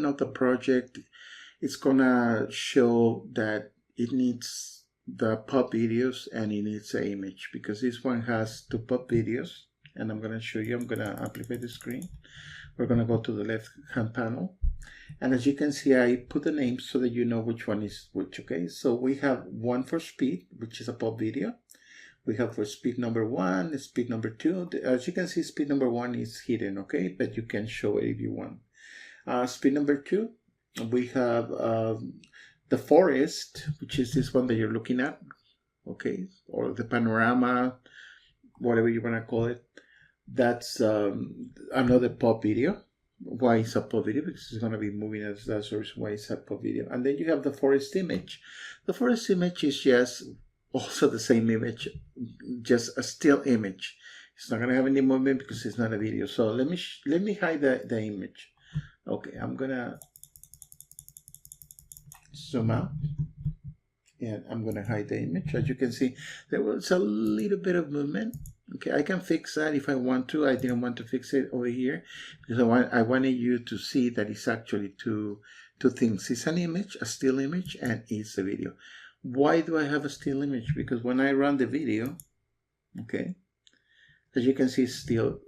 of the project, it's gonna show that it needs the pop videos and it needs an image, because this one has 2 pop videos, and I'm gonna show you. I'm gonna amplify the screen. We're gonna go to the left hand panel, and as you can see, I put the names so that you know which one is which. Okay, so we have one for speed, which is a pop video. We have for speed number 1, speed number 2. As you can see, speed number 1 is hidden, okay, but you can show it if you want. Speed number 2, we have the forest, which is this one that you're looking at, okay, or the panorama, whatever you want to call it. That's another pop video. Why is a pop video? Because it's going to be moving, as that's the reason why it's a pop video. And then you have the forest image. The forest image is just also the same image, just a still image. It's not going to have any movement because it's not a video. So let me hide the image. Okay, I'm gonna zoom out and I'm gonna hide the image. As you can see, there was a little bit of movement. Okay, I can fix that if I want to. I didn't want to fix it over here because I wanted you to see that it's actually two things. It's an image, a still image, and it's a video. Why do I have a still image? Because when I run the video, okay, as you can see, still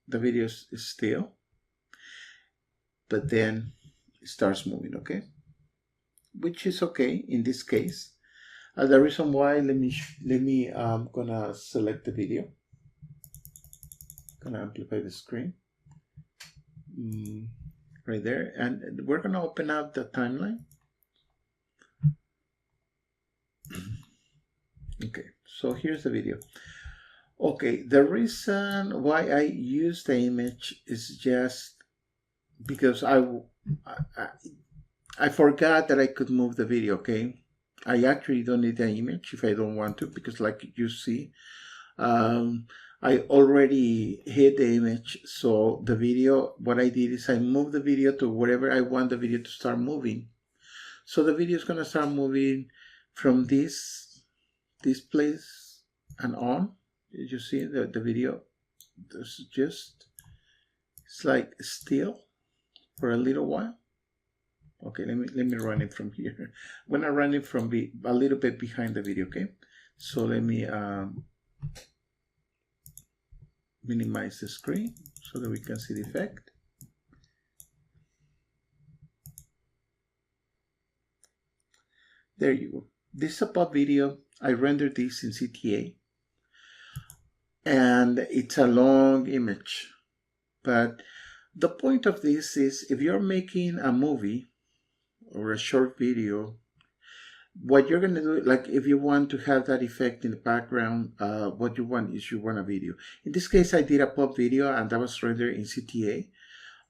the video is still, but then it starts moving, okay, which is okay in this case. The reason why, let me I'm gonna select the video, gonna amplify the screen right there, and we're gonna open up the timeline. Okay, so here's the video. Okay, the reason why I use the image is just because I forgot that I could move the video. Okay, I actually don't need the image if I don't want to, because like you see, I already hid the image. So the video, what I did is I moved the video to wherever I want the video to start moving. So the video is going to start moving from this place and on. You see the video, there's just, it's like still for a little while. Okay, let me run it from here. I'm gonna run it from a little bit behind the video. Okay, so let me minimize the screen so that we can see the effect. There you go. This is a pop video. I rendered this in CTA, and it's a long image. But the point of this is, if you're making a movie or a short video, what you're going to do, like if you want to have that effect in the background, what you want is you want a video. In this case, I did a pop video and that was rendered in CTA.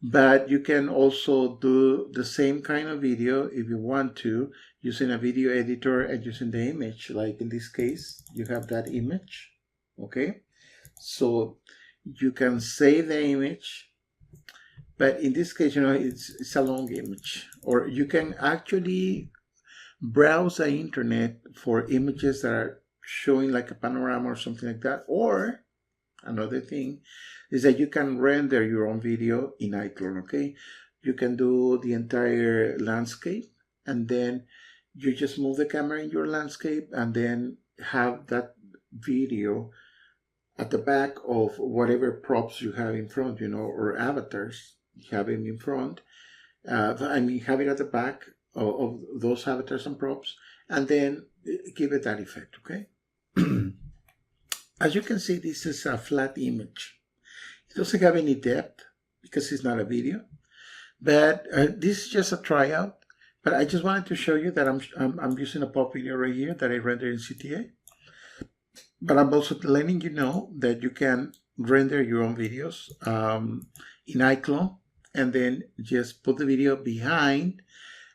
But you can also do the same kind of video if you want to, using a video editor and using the image. Like in this case, you have that image, okay? So you can save the image, but in this case, you know, it's a long image. Or you can actually browse the internet for images that are showing like a panorama or something like that. Or another thing is that you can render your own video in ICLONE, okay? You can do the entire landscape, and then you just move the camera in your landscape and then have that video at the back of whatever props you have in front, you know, or avatars. You have them in front. I mean, have it at the back of those avatars and props, and then give it that effect, okay? As you can see, this is a flat image. It doesn't have any depth because it's not a video, but this is just a tryout. But I just wanted to show you that I'm using a pop video right here that I rendered in CTA. But I'm also letting you know that you can render your own videos in ICLONE, and then just put the video behind,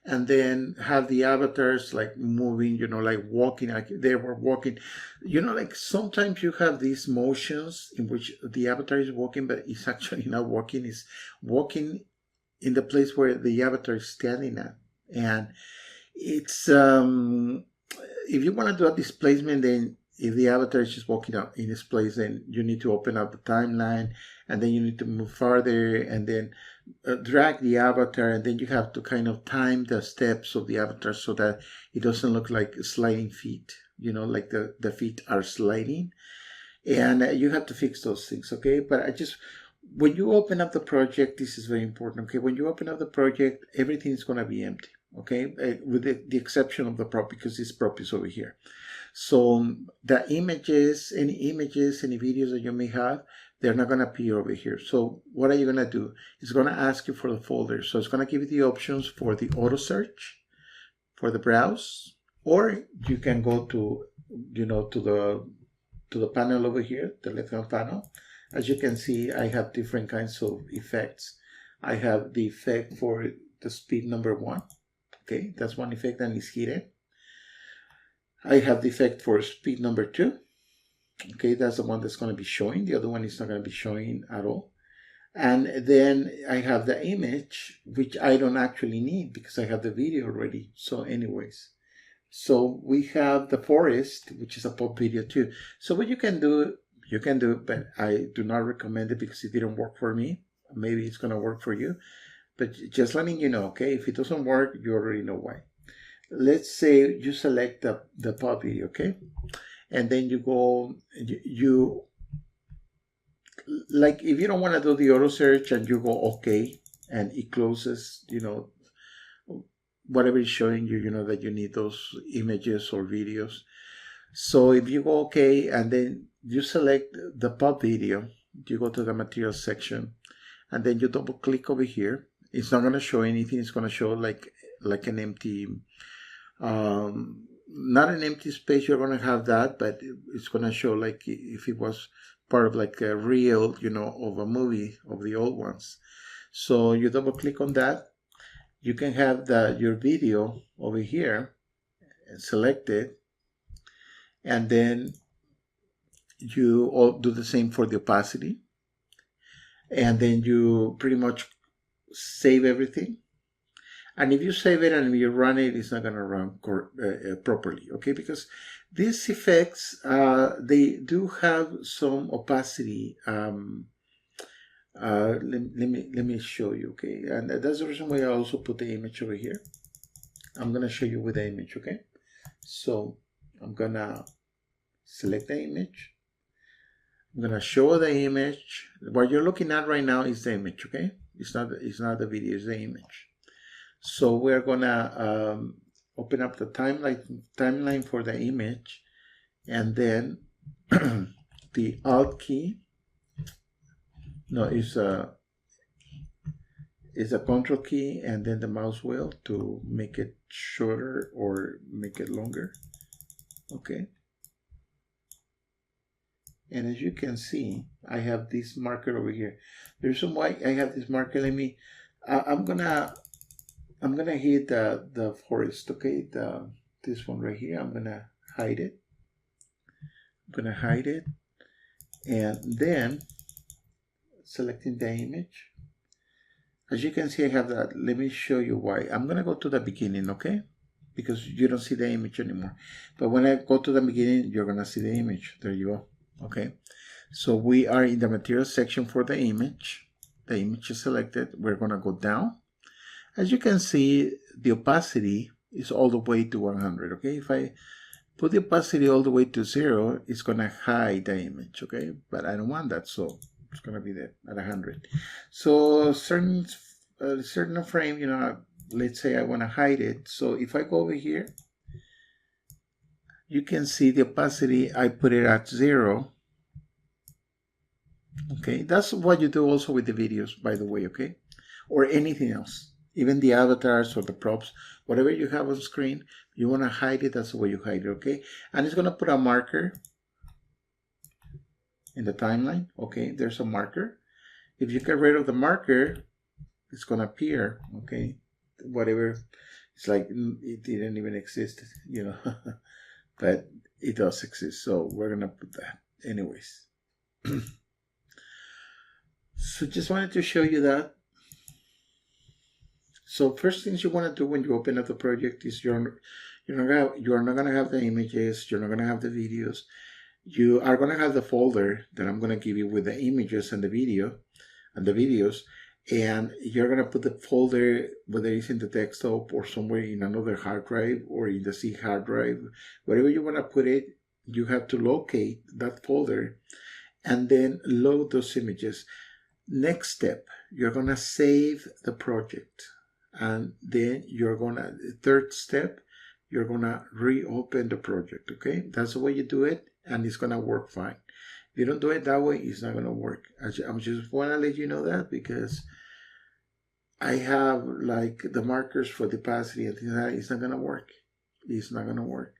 and then have the avatars like moving, you know, like walking, like they were walking. You know, like sometimes you have these motions in which the avatar is walking, but it's actually not walking. It's walking in the place where the avatar is standing at. And it's, if you want to do a displacement, then if the avatar is just walking out in its place, then you need to open up the timeline, and then you need to move farther, and then drag the avatar, and then you have to kind of time the steps of the avatar so that it doesn't look like sliding feet, you know, like the feet are sliding. And you have to fix those things, okay? But when you open up the project, this is very important, okay? When you open up the project, everything is going to be empty, okay? With the exception of the prop, because this prop is over here. So the images, any videos that you may have, they're not going to appear over here. So what are you going to do? It's going to ask you for the folder. So it's going to give you the options for the auto search, for the browse, or you can go to, you know, to the panel over here, the left-hand panel. As you can see, I have different kinds of effects. I have the effect for the speed number 1. Okay, that's one effect and it's hidden. I have the effect for speed number 2. Okay, that's the one that's going to be showing. The other one is not going to be showing at all. And then I have the image, which I don't actually need because I have the video already. So anyways, so we have the forest, which is a pop video too. So what you can do, but I do not recommend it because it didn't work for me. Maybe it's going to work for you, but just letting you know, okay? If it doesn't work, you already know why. Let's say you select the pop video, okay? And then you go, like if you don't want to do the auto search and you go okay, and it closes, you know, whatever is showing you, you know, that you need those images or videos. So if you go okay, and then you select the pop video, you go to the materials section, and then you double click over here. It's not going to show anything. It's going to show like an empty, not an empty space. You're going to have that, but it's going to show like if it was part of like a reel, you know, of a movie of the old ones. So you double click on that. You can have your video over here selected, and then you all do the same for the opacity, and then you pretty much save everything. And if you save it and you run it, it's not going to run properly, okay? Because these effects, they do have some opacity. Let me show you, okay? And that's the reason why I also put the image over here. I'm going to show you with the image, okay? So I'm going to select the image. I'm going to show the image. What you're looking at right now is the image, okay? It's not the video, it's the image. So we're going to open up the timeline for the image, and then the Alt key. No, it's a Control key, and then the mouse wheel to make it shorter or make it longer. Okay. And as you can see, I have this marker over here. The reason why I have this marker, I'm gonna hit the forest, okay? This one right here. I'm gonna hide it. And then selecting the image. As you can see, I have that. Let me show you why. I'm gonna go to the beginning, okay? Because you don't see the image anymore. But when I go to the beginning, you're gonna see the image. There you go. Okay. So we are in the material section for the image. The image is selected. We're gonna go down. As you can see, the opacity is all the way to 100. Okay. If I put the opacity all the way to 0, it's gonna hide the image. Okay. But I don't want that, so it's gonna be there at 100. So certain frame, you know, let's say I want to hide it. So if I go over here, you can see the opacity. I put it at 0. Okay, that's what you do also with the videos, by the way. Okay, or anything else, even the avatars or the props, whatever you have on screen, you want to hide it. That's the way you hide it. Okay, and it's gonna put a marker in the timeline. Okay, there's a marker. If you get rid of the marker, it's gonna appear. Okay, whatever. It's like it didn't even exist, you know. But it does exist, so we're gonna put that anyways. So just wanted to show you that. So first things you want to do when you open up the project is you're You are not gonna have the images. You're not gonna have the videos. You are gonna have the folder that I'm gonna give you with the images and the video and the videos, and you're gonna put the folder, whether it's in the desktop or somewhere in another hard drive or in the C hard drive, wherever you wanna put it. You have to locate that folder and then load those images. Next step, you're gonna save the project, and then third step, you're gonna reopen the project. Okay, that's the way you do it, and it's gonna work fine. If you don't do it that way, it's not gonna work. I'm just wanna let you know that, because I have like the markers for the opacity and things like that. It's not gonna work. It's not gonna work.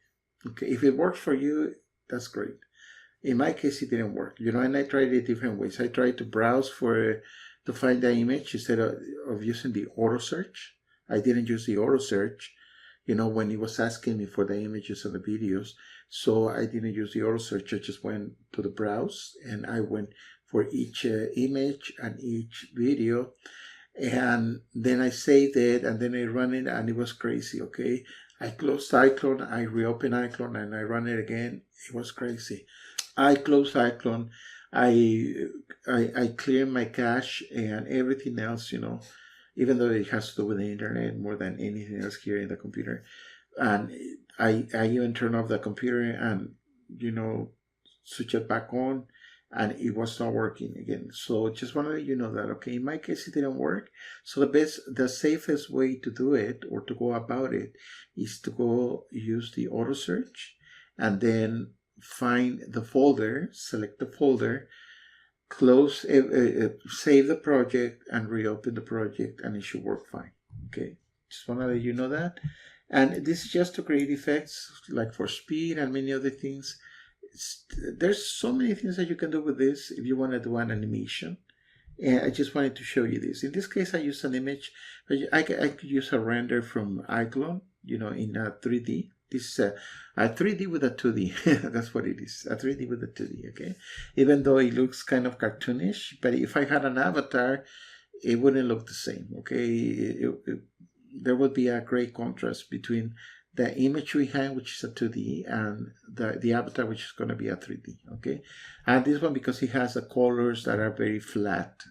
Okay, if it works for you, that's great. In my case, it didn't work, and I tried it different ways. I tried to browse to find the image instead of using the auto search. I didn't use the auto search, when it was asking me for the images and the videos. So I didn't use the auto search. I just went to the browse, and I went for each image and each video. And then I saved it, and then I ran it, and it was crazy. Okay, I closed ICLONE, I reopened ICLONE, and I ran it again. It was crazy. I closed ICLONE, I cleared my cache and everything else, even though it has to do with the internet more than anything else here in the computer. And I even turned off the computer and, switch it back on, and it was not working again. So just want to let you know that, okay, in my case, it didn't work. So the safest way to do it, or to go about it, is to go use the auto search, and then find the folder, select the folder, close, save the project, and reopen the project, and it should work fine. Okay, just want to let you know that. And this is just to create effects, like for speed and many other things. There's so many things that you can do with this if you want to do an animation. And I just wanted to show you this. In this case, I use an image. I could use a render from ICLONE, in a 3D. This is a 3D with a 2D. That's what it is, a 3D with a 2D, okay? Even though it looks kind of cartoonish, but if I had an avatar, it wouldn't look the same, okay? There would be a great contrast between the image we have, which is a 2D, and the avatar, which is going to be a 3D, okay? And this one, because it has the colors that are very flat,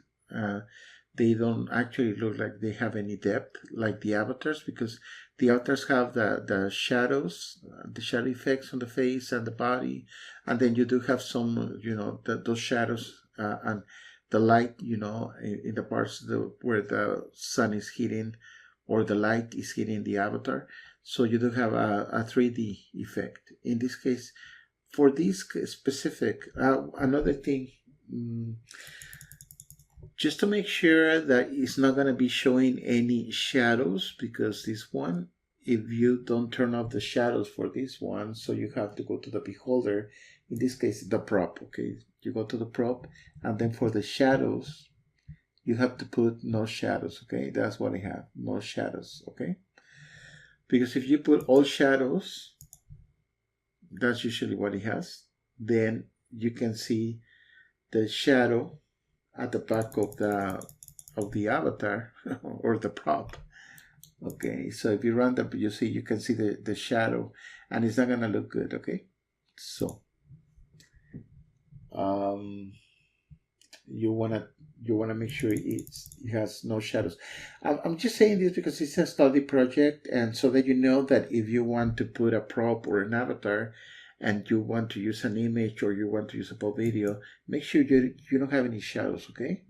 they don't actually look like they have any depth like the avatars, because the avatars have the shadows, the shadow effects on the face and the body, and then you do have some, those shadows and the light, in the parts where the sun is hitting or the light is hitting the avatar. So you do have a 3D effect. In this case, for this specific, another thing, just to make sure that it's not going to be showing any shadows, because this one, if you don't turn off the shadows for this one, so you have to go to the beholder, in this case the prop, okay? You go to the prop, and then for the shadows, you have to put no shadows, okay? That's what I have, no shadows, okay? Because if you put all shadows, that's usually what it has, then you can see the shadow at the back of the avatar or the prop. Okay, so if you run that, you can see the shadow, and it's not gonna look good. Okay, so you wanna make sure it has no shadows. I'm just saying this because it's a study project, and so that you know that if you want to put a prop or an avatar, and you want to use an image or you want to use a pop video, make sure you don't have any shadows. Okay,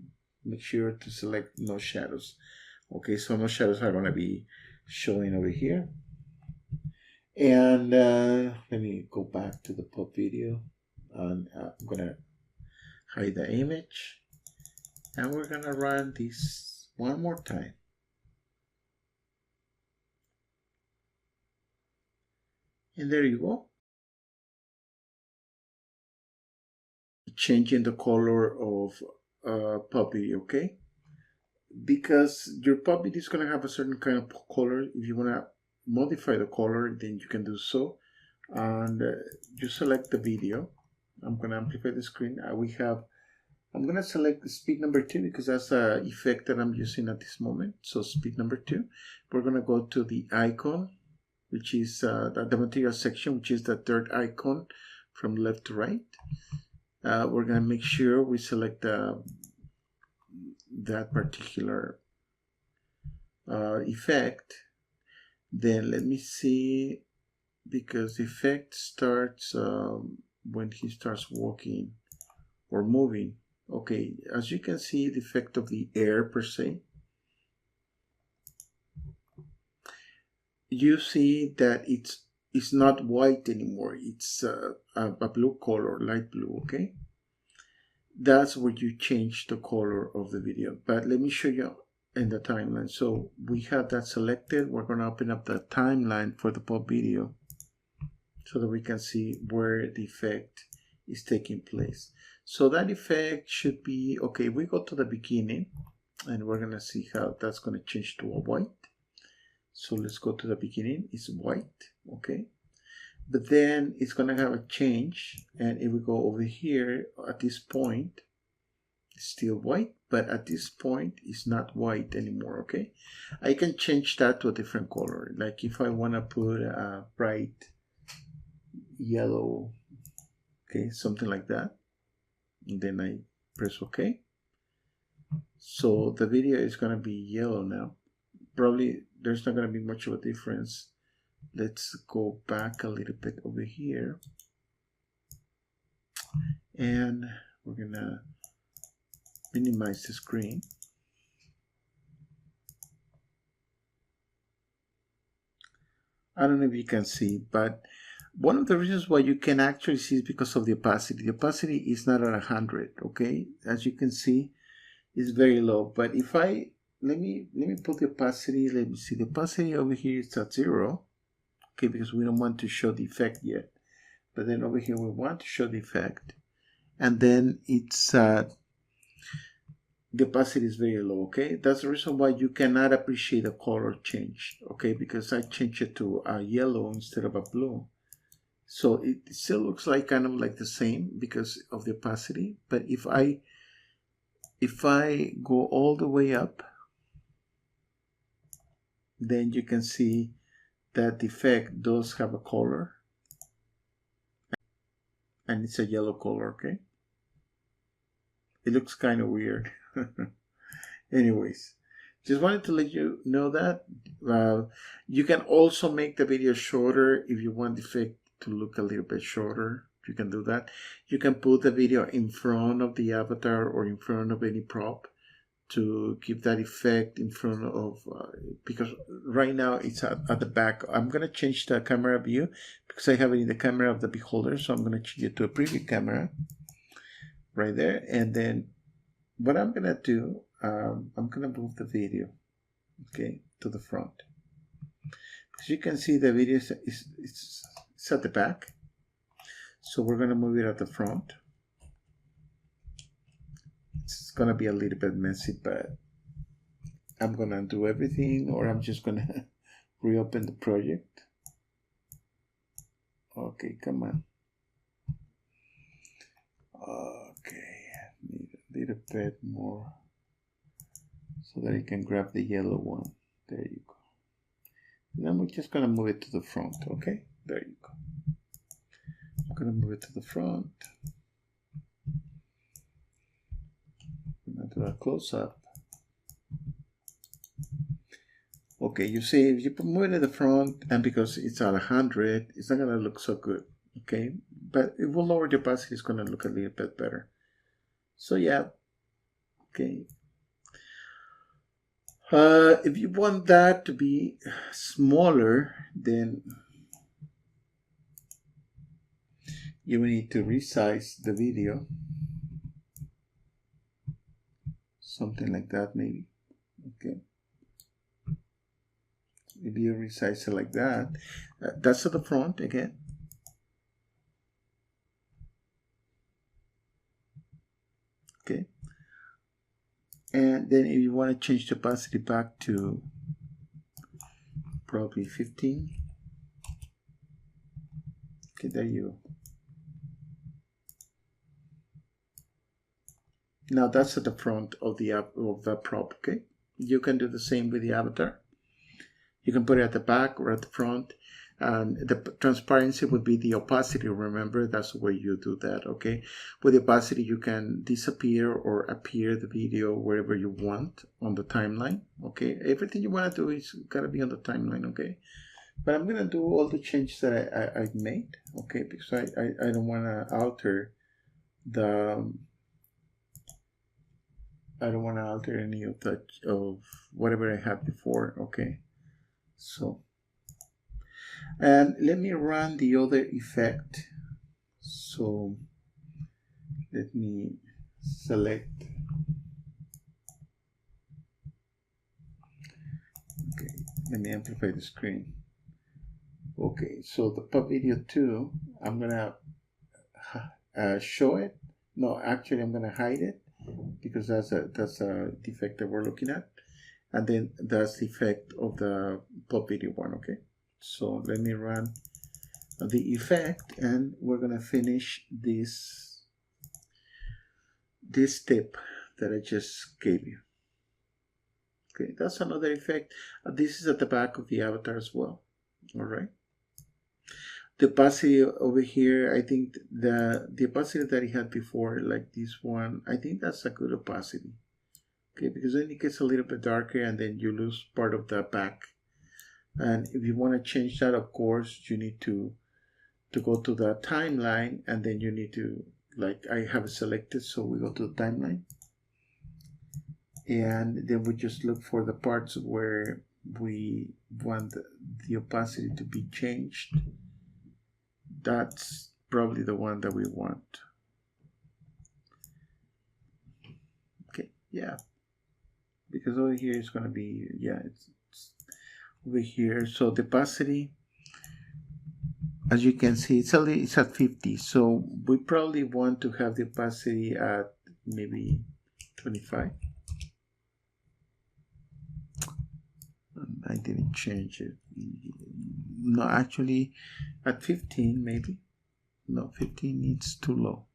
make sure to select no shadows. Okay, so no shadows are going to be showing over here. And let me go back to the pop video, and I'm going to hide the image, and we're going to run this one more time. And there you go. Changing the color of pop video, okay? Because your pop video is going to have a certain kind of color. If you want to modify the color, then you can do so. And you select the video. I'm going to amplify the screen. I'm going to select the speed number 2 because that's an effect that I'm using at this moment. So speed number 2. We're going to go to the icon, which is the material section, which is the third icon from left to right. We're going to make sure we select that particular effect. Then let me see, because the effect starts when he starts walking or moving. Okay, as you can see, the effect of the air per se, you see that it's not white anymore. It's a blue color, light blue. Okay, that's where you change the color of the video. But let me show you in the timeline. So we have that selected. We're going to open up the timeline for the pop video so that we can see where the effect is taking place. So that effect should be, okay, we go to the beginning and we're going to see how that's going to change to a white. So let's go to the beginning. It's white, okay? But then it's going to have a change, and if we go over here at this point, it's still white, but at this point it's not white anymore, okay? I can change that to a different color. Like if I want to put a bright yellow, okay, something like that, and then I press OK. So the video is going to be yellow now. Probably there's not going to be much of a difference. Let's go back a little bit over here, and we're going to minimize the screen. I don't know if you can see, but one of the reasons why you can actually see is because of the opacity. The opacity is not at 100, okay? As you can see, it's very low. But if I, let me put the opacity, let me see, the opacity over here is at 0, okay, because we don't want to show the effect yet. But then over here we want to show the effect. And then it's, the opacity is very low, okay? That's the reason why you cannot appreciate a color change, okay? Because I changed it to a yellow instead of a blue. So it still looks like kind of like the same because of the opacity. But if I go all the way up, then you can see that the effect does have a color, and it's a yellow color, okay? It looks kind of weird. Anyways, just wanted to let you know that. You can also make the video shorter if you want the effect to look a little bit shorter. You can do that. You can put the video in front of the avatar or in front of any prop to give that effect in front of, because right now it's at the back. I'm going to change the camera view because I have it in the camera of the beholder. So I'm going to change it to a preview camera right there. And then what I'm going to do, I'm going to move the video, okay, to the front. As you can see, the video is at the back. So we're going to move it at the front. It's going to be a little bit messy, but I'm going to undo everything, or I'm just going to reopen the project. Okay, come on. Okay, need a little bit more so that I can grab the yellow one. There you go. Then we're just going to move it to the front, okay? There you go. I'm going to move it to the front. I'm going to do a close-up. Okay, you see, if you move it to the front, and because it's at 100, it's not going to look so good, okay? But it will lower the opacity, it's going to look a little bit better. So yeah, okay. If you want that to be smaller, then you will need to resize the video. Something like that, maybe. Okay. If you resize it like that, that's at the front again. Okay. And then if you want to change the opacity back to probably 15. Okay, there you go. Now that's at the front of the prop, okay? You can do the same with the avatar. You can put it at the back or at the front. And the transparency would be the opacity. Remember, that's the way you do that, okay? With the opacity, you can disappear or appear the video wherever you want on the timeline, okay? Everything you want to do is gotta be on the timeline, okay? But I'm gonna do all the changes that I've made, okay? Because I don't want to alter the I don't want to alter any of that of whatever I had before, okay? So, and let me run the other effect. So let me select. Okay, let me amplify the screen. Okay, so the pop video 2, I'm gonna show it. No, actually I'm gonna hide it because that's a defect that we're looking at, and then that's the effect of the pop video 1. Okay, so let me run the effect, and we're gonna finish this tip that I just gave you. Okay, that's another effect. This is at the back of the avatar as well. All right. The opacity over here, I think the opacity that he had before, like this one, I think that's a good opacity. Okay, because then it gets a little bit darker and then you lose part of the back. And if you want to change that, of course, you need to go to the timeline, and then you need to, like I have it selected, so we go to the timeline. And then we just look for the parts where we want the opacity to be changed. That's probably the one that we want. Okay, yeah. Because over here is going to be, yeah, it's over here. So the opacity, as you can see, it's at 50. So we probably want to have the opacity at maybe 25. I didn't change it. No, actually at 15 maybe. No, 15 it's too low.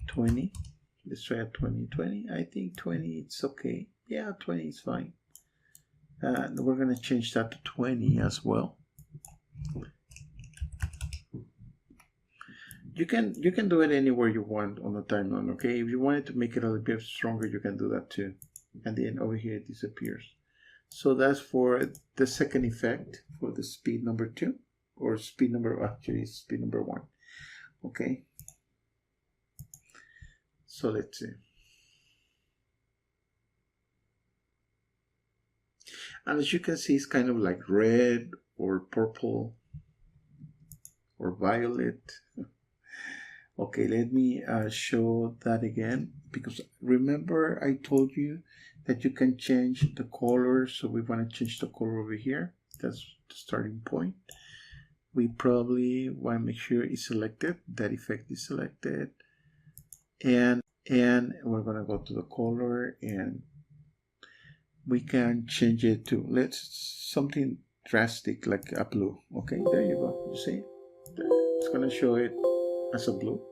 20. Let's try at 20. I think 20 it's okay. Yeah, 20 is fine. And we're gonna change that to 20 as well. You can do it anywhere you want on the timeline, okay? If you wanted to make it a little bit stronger, you can do that too. And then over here it disappears. So that's for the second effect for the speed number 2, or speed number 1. Okay. So let's see. And as you can see, it's kind of like red or purple or violet. Okay, let me show that again, because remember I told you that you can change the color. So we want to change the color over here. That's the starting point. We probably want to make sure it's selected, that effect is selected, and we're going to go to the color, and we can change it to, let's something drastic like a blue. Okay, there you go. You see, it's going to show it as a blue.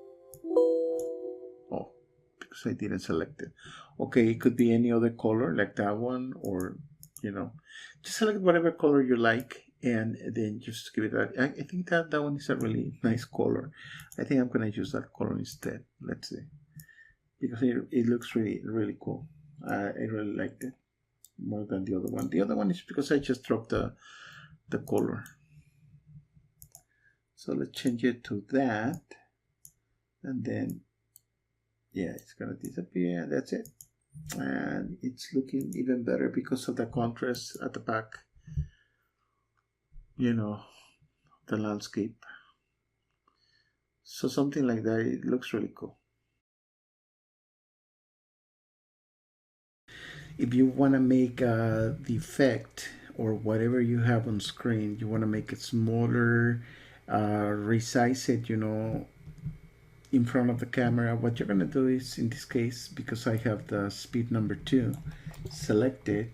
Oh, because I didn't select it. Okay, it could be any other color like that one, or you know, just select whatever color you like, and then just give it that. I think that one is a really nice color. I think I'm gonna use that color instead. Let's see, because it looks really cool. I really liked it more than the other one. The other one is because I just dropped the color. So let's change it to that, and then yeah, it's gonna disappear, and that's it. And it's looking even better because of the contrast at the back, you know, the landscape. So something like that, it looks really cool. If you want to make the effect or whatever you have on screen, you want to make it smaller, resize it, you know, in front of the camera, what you're going to do is, in this case, because I have the speed number 2 selected,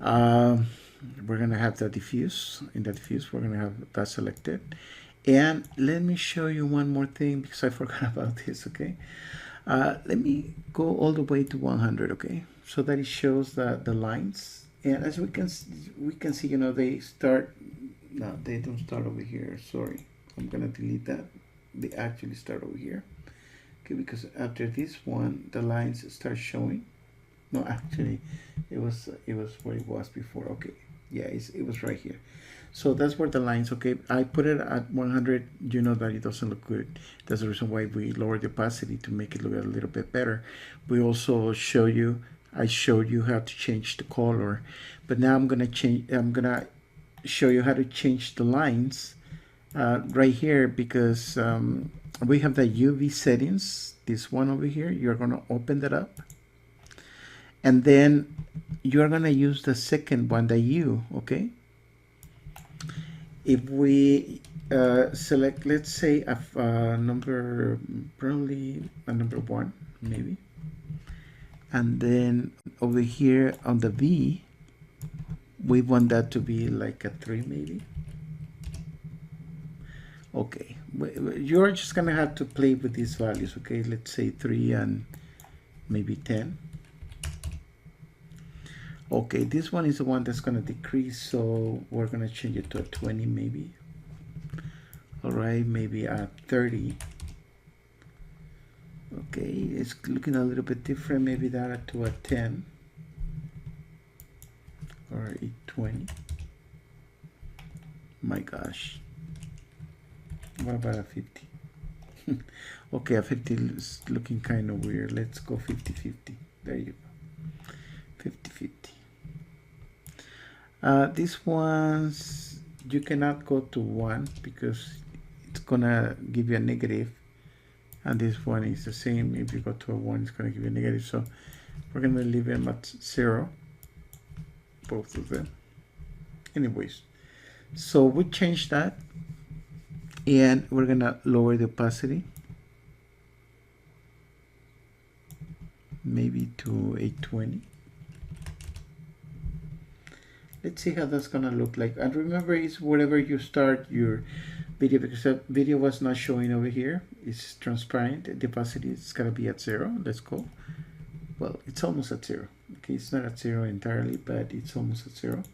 we're going to have the diffuse. In the diffuse, we're going to have that selected. And let me show you one more thing, because I forgot about this, okay? Let me go all the way to 100, okay? So that it shows the lines, And as we can see, you know, they start, no, they don't start over here. Sorry, I'm gonna delete that. They actually start over here. Okay, because after this one, the lines start showing. No, actually, it was where it was before. Okay, yeah, it was right here. So that's where the lines. Okay, I put it at 100. You know that it doesn't look good. That's the reason why we lowered the opacity to make it look a little bit better. We also show you. I showed you how to change the color, but now I'm gonna show you how to change the lines right here, because we have the UV settings. This one over here. You're gonna open that up. And then you're gonna use the second one, the U, okay? If we select, let's say a number, probably a number 1, maybe. And then over here on the V, we want that to be like a 3, maybe. Okay, you're just gonna have to play with these values, okay? Let's say 3 and maybe 10. Okay, this one is the one that's going to decrease, so we're going to change it to a 20 maybe. All right, maybe a 30. Okay, it's looking a little bit different. Maybe that to a 10 or a 20. My gosh. What about a 50? Okay, a 50 is looking kind of weird. Let's go 50-50. There you go. 50-50. These ones, you cannot go to 1 because it's gonna give you a negative, and this one is the same. If you go to a 1, it's gonna give you a negative, so we're gonna leave them at 0, both of them. Anyways, so we changed that, and we're gonna lower the opacity maybe to 820. Let's see how that's gonna look like. And remember, it's wherever you start your video, because the video was not showing over here. It's transparent. The opacity is gonna be at 0. Let's go. Well, it's almost at 0. Okay, it's not at 0 entirely, but it's almost at 0.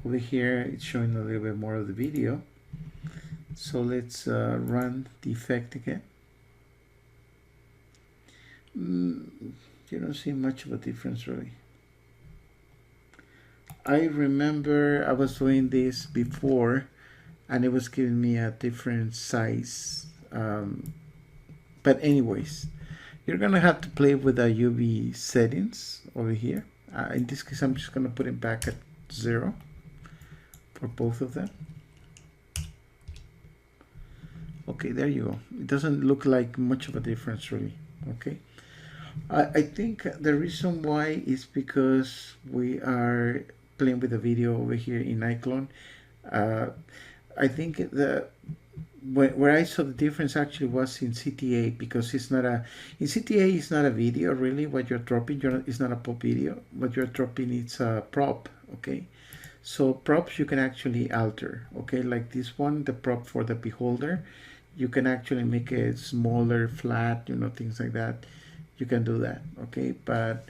Over here, it's showing a little bit more of the video. So let's run the effect again. You don't see much of a difference really. I remember I was doing this before and it was giving me a different size. But anyways, you're gonna have to play with the UV settings over here. In this case, I'm just gonna put it back at 0 for both of them. Okay, there you go. It doesn't look like much of a difference really. Okay. I think the reason why is because we are playing with the video over here in ICLONE. I think where I saw the difference actually was in CTA, because it's not a, in CTA it's not a video really. What you're dropping, it's not a pop video. What you're dropping, it's a prop. Okay, so props you can actually alter. Okay, like this one, the prop for the beholder, you can actually make it smaller, flat, you know, things like that. You can do that. Okay, but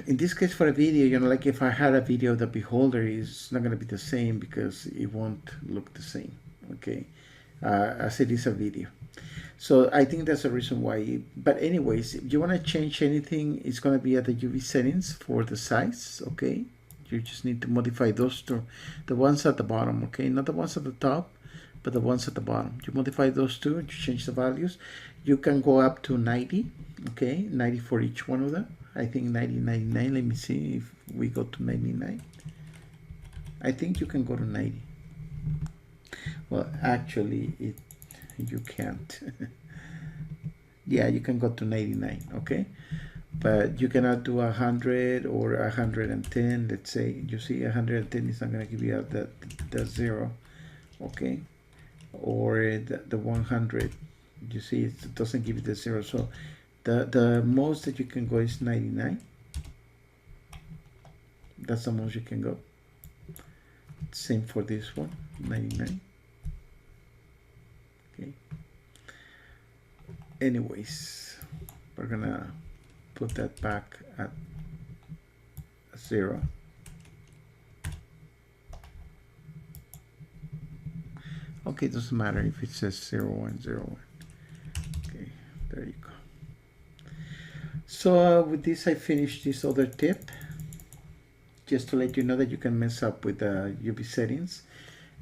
in this case for a video, you know, like if I had a video, the beholder is not going to be the same because it won't look the same. Okay, as it is a video. So I think that's the reason why. But anyways, if you want to change anything, it's going to be at the UV settings for the size. Okay, you just need to modify those two, the ones at the bottom. Okay, not the ones at the top, but the ones at the bottom. You modify those two, you change the values. You can go up to 90. Okay, 90 for each one of them. I think 90, 99. Let me see if we go to 99. I think you can go to 90. Well, actually, you can't. Yeah, you can go to 99. Okay, but you cannot do 100 or 110. Let's say, you see, 110 is not going to give you the 0. Okay, or the 100. You see, it doesn't give you the 0. So the most that you can go is 99. That's the most you can go. Same for this one, 99. Okay. Anyways, we're gonna put that back at 0. Okay, it doesn't matter if it says 0101. Okay, there you go. So with this, I finished this other tip, just to let you know that you can mess up with the UV settings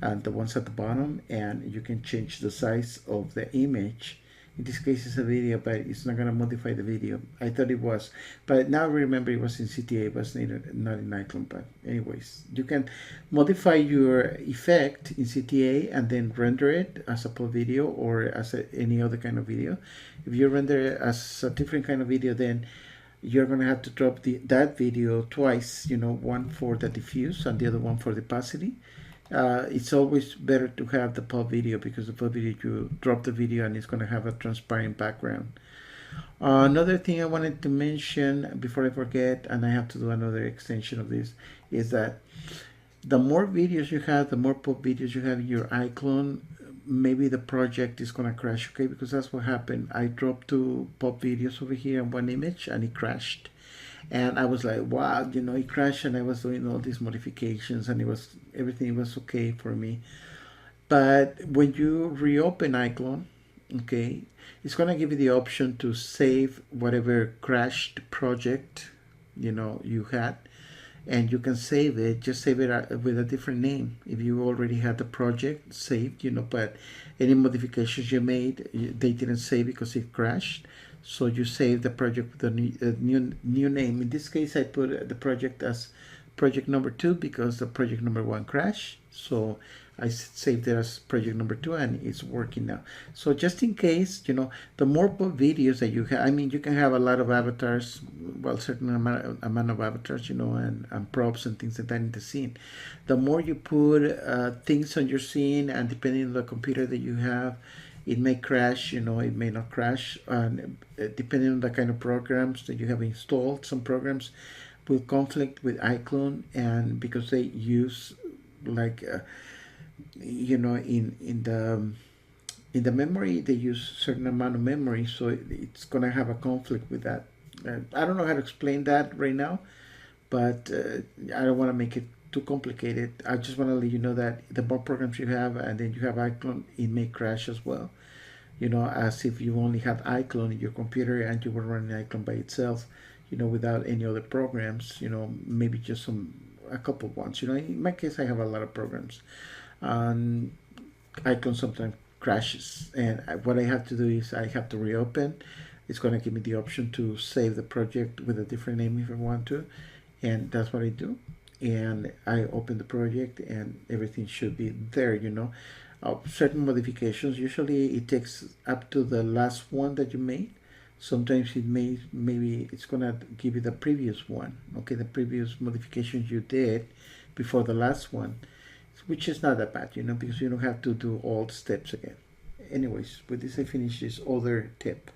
and the ones at the bottom, and you can change the size of the image. In this case, it's a video, but it's not going to modify the video. I thought it was, but now remember it was in CTA, it was not in ICLONE. But anyways, you can modify your effect in CTA and then render it as a POV video or as any other kind of video. If you render it as a different kind of video, then you're going to have to drop that video twice, you know, one for the diffuse and the other one for the opacity. It's always better to have the POV video, because the POV video, you drop the video and it's going to have a transparent background. Another thing I wanted to mention before I forget, and I have to do another extension of this, is that the more videos you have, the more POV videos you have in your iClone, maybe the project is going to crash, okay? Because that's what happened. I dropped 2 POV videos over here in one image and it crashed. And I was like, wow, you know, it crashed, and I was doing all these modifications and everything was okay for me. But when you reopen iClone, okay, it's going to give you the option to save whatever crashed project, you know, you had, and you can save it, just save it with a different name. If you already had the project saved, you know, but any modifications you made, they didn't save because it crashed. So you save the project with a new name. In this case, I put the project as project number 2 because the project number 1 crashed. So I saved it as project number 2, and it's working now. So just in case, you know, the more videos that you have, I mean, you can have a lot of avatars, well, certain amount of avatars, you know, and props and things like that in the scene. The more you put things on your scene, and depending on the computer that you have, it may crash, you know, it may not crash, and depending on the kind of programs that you have installed. Some programs will conflict with iClone, and because they use like you know, in the memory, they use certain amount of memory, so it's gonna have a conflict with that. I don't know how to explain that right now, but I don't want to make it too complicated. I just want to let you know that the more programs you have, and then you have iClone, it may crash as well, you know, as if you only have iClone in your computer and you were running iClone by itself, you know, without any other programs, you know, maybe just a couple ones. You know, in my case, I have a lot of programs, and iClone sometimes crashes, and what I have to do is I have to reopen. It's going to give me the option to save the project with a different name if I want to, and that's what I do. And I open the project, and everything should be there, you know. Certain modifications, usually it takes up to the last one that you made. Sometimes maybe it's gonna give you the previous one, okay, the previous modifications you did before the last one, which is not that bad, you know, because you don't have to do all the steps again. Anyways, with this I finish this other tip.